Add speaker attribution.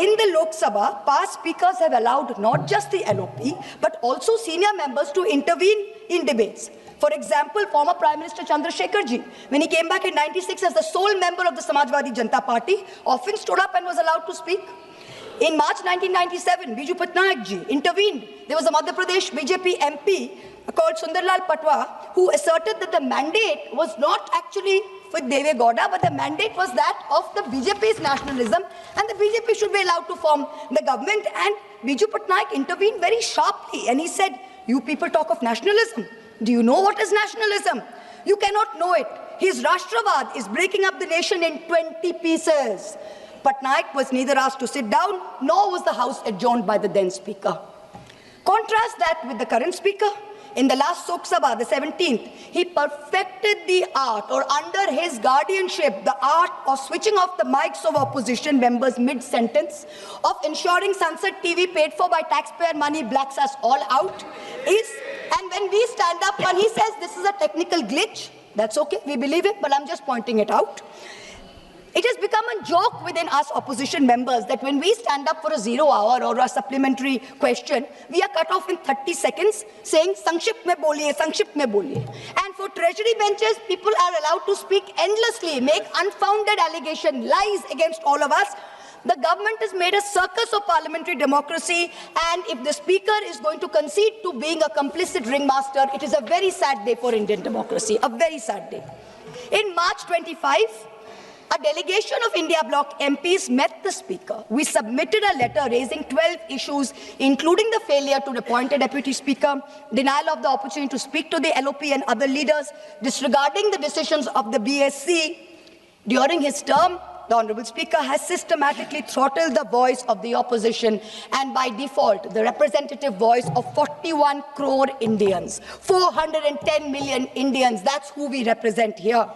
Speaker 1: in the Lok Sabha, past speakers have allowed not just the LOP, but also senior members to intervene in debates. For example, former Prime Minister Chandrasekhar ji, when he came back in '96 as the sole member of the Samajwadi Janata Party, often stood up and was allowed to speak. In March 1997, Biju Patnaik ji intervened. There was a Madhya Pradesh BJP MP called Sundarlal Patwa who asserted that the mandate was not actually with Deve Gowda, but the mandate was that of the BJP's nationalism, and the BJP should be allowed to form the government. And Biju Patnaik intervened very sharply, and he said, "You people talk of nationalism. Do you know what is nationalism? You cannot know it. His Rashtravad is breaking up the nation in 20 pieces." Patnaik was neither asked to sit down, nor was the House adjourned by the then Speaker. Contrast that with the current Speaker. In the last Lok Sabha, the 17th, he perfected the art, or under his guardianship, the art of switching off the mics of opposition members mid-sentence, of ensuring Sansad TV paid for by taxpayer money blacks us all out. And when we stand up, when he says this is a technical glitch, that's okay, we believe it, but I'm just pointing it out. It has become a joke within us opposition members that when we stand up for a 0 hour or a supplementary question, we are cut off in 30 seconds saying, "Sankshipt mein boliye, Sankshipt mein boliye." And for treasury benches, people are allowed to speak endlessly, make unfounded allegation, lies against all of us. The government has made a circus of parliamentary democracy, and if the Speaker is going to concede to being a complicit ringmaster, it is a very sad day for Indian democracy, a very sad day. In March 25, a delegation of India Bloc MPs met the Speaker. We submitted a letter raising 12 issues, including the failure to appoint a Deputy Speaker, denial of the opportunity to speak to the LOP and other leaders, disregarding the decisions of the BSC. During his term, the Honourable Speaker has systematically throttled the voice of the opposition and by default the representative voice of 41 crore Indians, 410 million Indians. That's who we represent here.